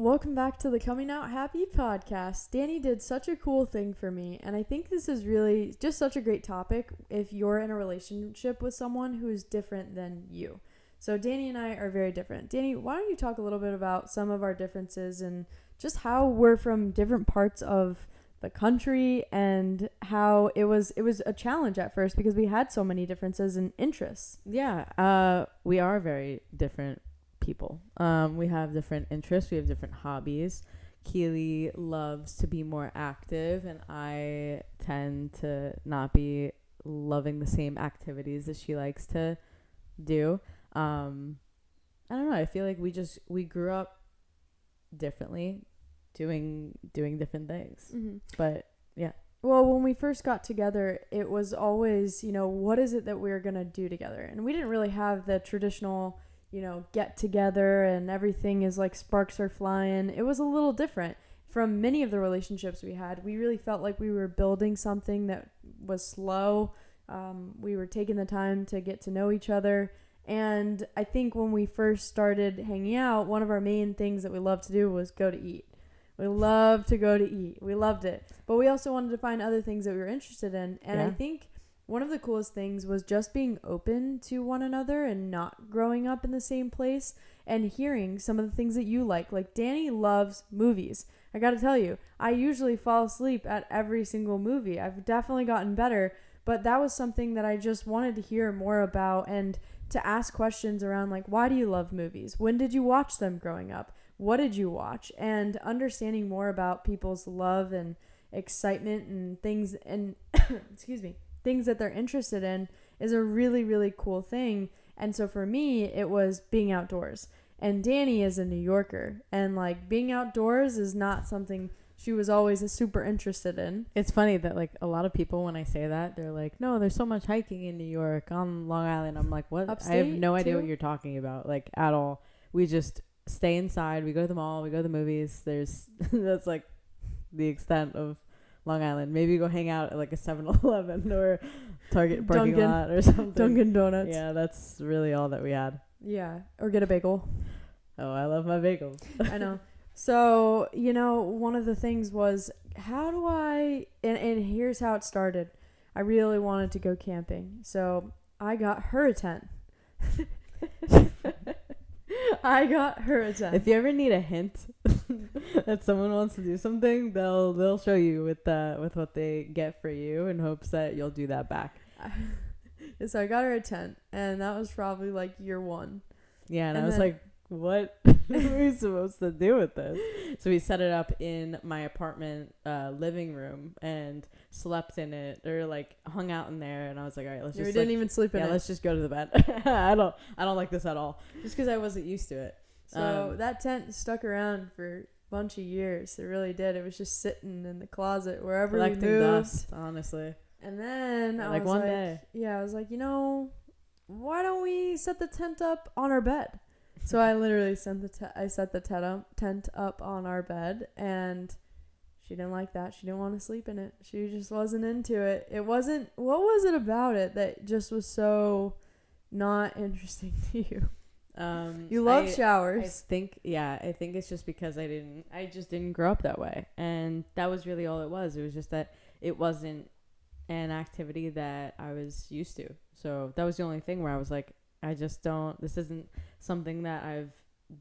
welcome back to the Coming Out Happy podcast. Dani did such a cool thing for me, and I think this is really just such a great topic if you're in a relationship with someone who's different than you. So Dani and I are very different. Dani, why don't you talk a little bit about some of our differences and just how we're from different parts of the country and how it was a challenge at first because we had so many differences in interests. Yeah, we are very different people. We have different interests. We have different hobbies. Keely loves to be more active, and I tend to not be loving the same activities that she likes to do. I don't know. I feel like we grew up differently, doing different things. Mm-hmm. But yeah. Well, when we first got together, it was always, what is it that we're going to do together? And we didn't really have the traditional, get together and everything is like sparks are flying. It was a little different from many of the relationships we had. We really felt like we were building something that was slow. We were taking the time to get to know each other. And I think when we first started hanging out, one of our main things that we loved to do was go to eat. We loved to go to eat. We loved it. But we also wanted to find other things that we were interested in. And I think one of the coolest things was just being open to one another and not growing up in the same place and hearing some of the things that you like. Like Dani loves movies. I got to tell you, I usually fall asleep at every single movie. I've definitely gotten better, but that was something that I just wanted to hear more about and to ask questions around like, why do you love movies? When did you watch them growing up? What did you watch? And understanding more about people's love and excitement and things and things that they're interested in is a really, really cool thing. And so for me, it was being outdoors. And Dani is a New Yorker, and like being outdoors is not something she was always super interested in. It's funny that like a lot of people, when I say that, they're like, no, there's so much hiking in New York on Long Island. I'm like, what? Upstate, I have no idea too? what you're talking about, like at all. We just stay inside. We go to the mall. We go to the movies. That's like the extent of Long Island. Maybe go hang out at like a 7-Eleven or Target parking lot or something. Dunkin' Donuts. Yeah, that's really all that we had. Yeah, or get a bagel. Oh, I love my bagels. I know. So, one of the things was, how do I, and here's how it started. I really wanted to go camping. So I got her a tent. If you ever need a hint that someone wants to do something, they'll show you with what they get for you in hopes that you'll do that back. So I got her a tent, and that was probably like year one. Yeah, and I was like, what are we supposed to do with this? So we set it up in my apartment living room and slept in it, or like hung out in there. And I was like, all right, We didn't even sleep in it. Yeah, let's just go to the bed. I don't like this at all, just because I wasn't used to it. So that tent stuck around for a bunch of years. It really did. It was just sitting in the closet wherever we moved. Collecting dust, honestly. And then I was one day. Yeah, I was like, why don't we set the tent up on our bed? So I literally set the tent up on our bed, and she didn't like that. She didn't want to sleep in it. She just wasn't into it. What was it about it that just was so not interesting to you? You love showers. I think it's just because I just didn't grow up that way. And that was really all it was. It was just that it wasn't an activity that I was used to. So that was the only thing where I was like, this isn't something that I've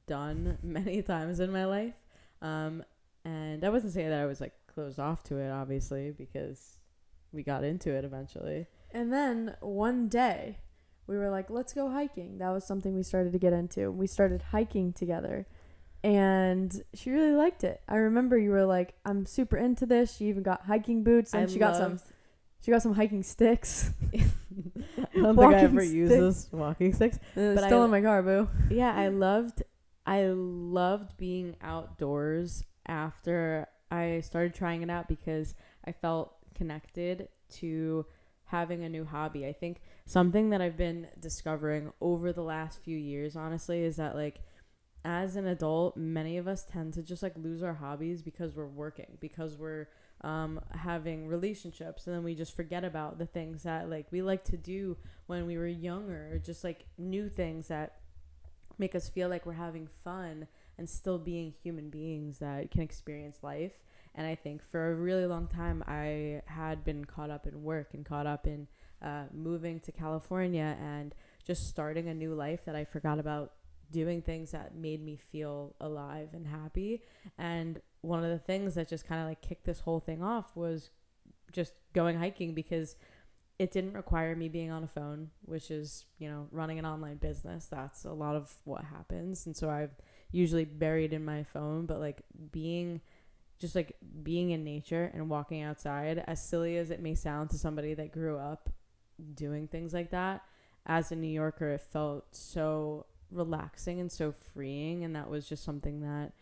done many times in my life. And I wasn't saying that I was like closed off to it, obviously, because we got into it eventually. And then one day we were like, let's go hiking. That was something we started to get into. We started hiking together, and she really liked it. I remember you were like, I'm super into this. She even got hiking boots, and she got some hiking sticks. I don't think I ever used those walking sticks. But still in my car, boo. Yeah, I loved being outdoors after I started trying it out because I felt connected to having a new hobby. I think something that I've been discovering over the last few years, honestly, is that like as an adult, many of us tend to just like lose our hobbies because we're working, because we're having relationships, and then we just forget about the things that like we like to do when we were younger, just like new things that make us feel like we're having fun and still being human beings that can experience life. And I think for a really long time, I had been caught up in work and caught up in moving to California and just starting a new life, that I forgot about doing things that made me feel alive and happy. And one of the things that just kind of like kicked this whole thing off was just going hiking, because it didn't require me being on a phone, which is, you know, running an online business. That's a lot of what happens. And so I've usually buried in my phone, but like being in nature and walking outside, as silly as it may sound to somebody that grew up doing things like that, as a New Yorker, it felt so relaxing and so freeing. And that was just something that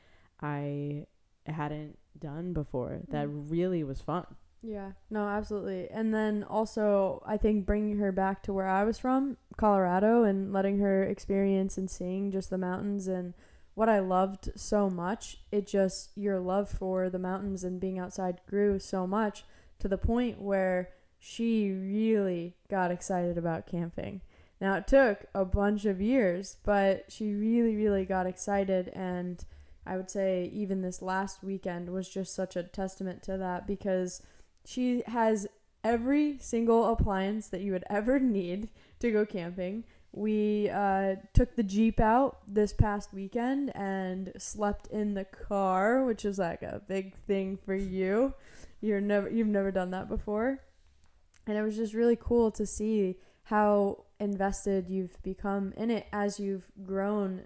I hadn't done before that really was fun. Yeah, no, absolutely. And then also, I think bringing her back to where I was from, Colorado, and letting her experience and seeing just the mountains and what I loved so much, it just, your love for the mountains and being outside grew so much to the point where she really got excited about camping. Now, it took a bunch of years, but she really, really got excited. And I would say even this last weekend was just such a testament to that, because she has every single appliance that you would ever need to go camping. We took the Jeep out this past weekend and slept in the car, which is like a big thing for you. You've never done that before. And it was just really cool to see how invested you've become in it as you've grown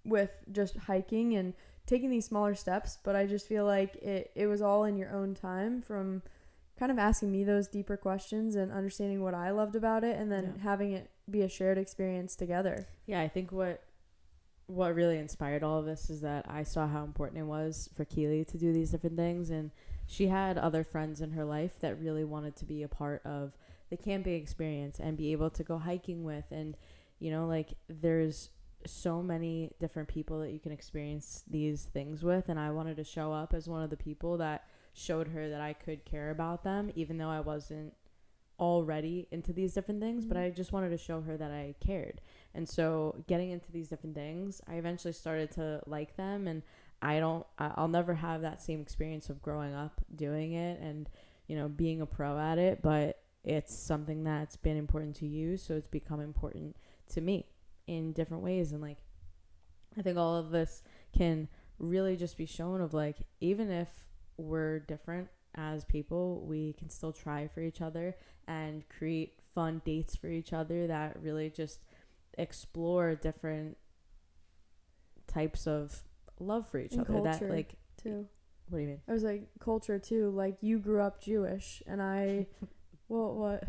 with just hiking and taking these smaller steps. But I just feel like it was all in your own time, from kind of asking me those deeper questions and understanding what I loved about it, and then having it be a shared experience together. Yeah, I think what really inspired all of this is that I saw how important it was for Keely to do these different things, and she had other friends in her life that really wanted to be a part of the camping experience and be able to go hiking with. And, you know, like, there's so many different people that you can experience these things with, and I wanted to show up as one of the people that showed her that I could care about them, even though I wasn't already into these different things, but I just wanted to show her that I cared. And so getting into these different things, I eventually started to like them, and I'll never have that same experience of growing up doing it and, you know, being a pro at it, but it's something that's been important to you, so it's become important to me in different ways. And like, I think all of this can really just be shown of like, even if we're different as people, we can still try for each other and create fun dates for each other that really just explore different types of love for each and other. Culture that like too. What do you mean? I was like, culture too. Like, you grew up Jewish, and I well, what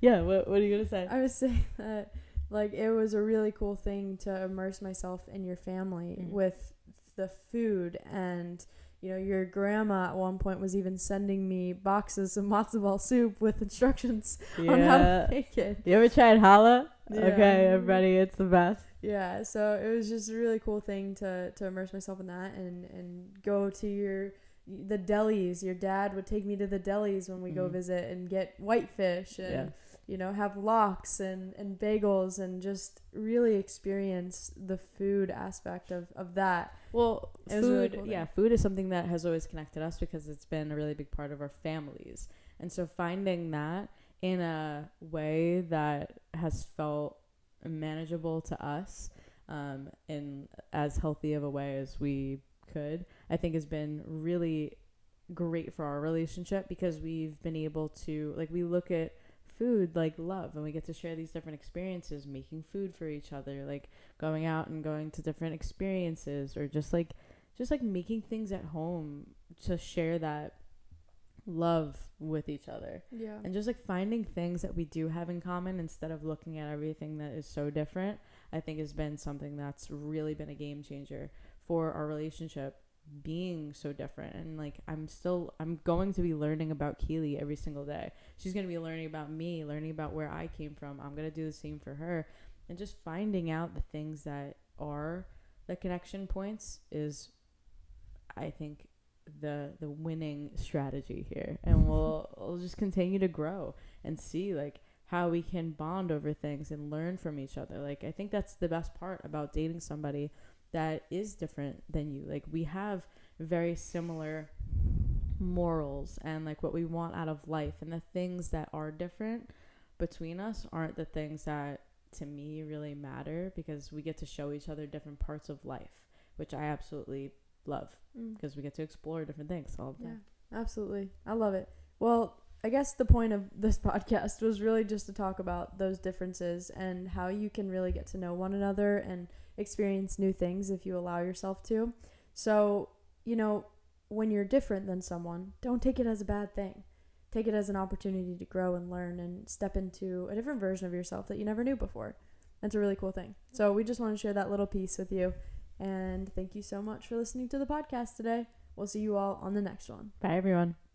Yeah, what are you gonna say? I was saying that, like, it was a really cool thing to immerse myself in your family with the food. And, you know, your grandma at one point was even sending me boxes of matzo ball soup with instructions on how to make it. You ever tried challah? Yeah. Okay, everybody, it's the best. Yeah, so it was just a really cool thing to immerse myself in that, and go to the delis. Your dad would take me to the delis when we go visit and get whitefish and you know, have lox and bagels, and just really experience the food aspect of that. Well, food, really cool food is something that has always connected us because it's been a really big part of our families. And so finding that in a way that has felt manageable to us, in as healthy of a way as we could, I think has been really great for our relationship, because we've been able to, like, we look at food like love, and we get to share these different experiences, making food for each other, like going out and going to different experiences, or just like making things at home to share that love with each other. Yeah. And just like finding things that we do have in common instead of looking at everything that is so different, I think has been something that's really been a game changer for our relationship, being so different. And like, I'm going to be learning about Keely every single day. She's going to be learning about me, learning about where I came from. I'm going to do the same for her, and just finding out the things that are the connection points is, I think, the winning strategy here. And we'll just continue to grow and see like how we can bond over things and learn from each other. Like, I think that's the best part about dating somebody that is different than you. Like, we have very similar morals and like what we want out of life, and the things that are different between us aren't the things that to me really matter, because we get to show each other different parts of life, which I absolutely love, because we get to explore different things all the time. Yeah, absolutely. I love it. Well, I guess the point of this podcast was really just to talk about those differences and how you can really get to know one another and experience new things if you allow yourself to. So, when you're different than someone, don't take it as a bad thing. Take it as an opportunity to grow and learn and step into a different version of yourself that you never knew before. That's a really cool thing. So we just want to share that little piece with you. And thank you so much for listening to the podcast today. We'll see you all on the next one. Bye, everyone.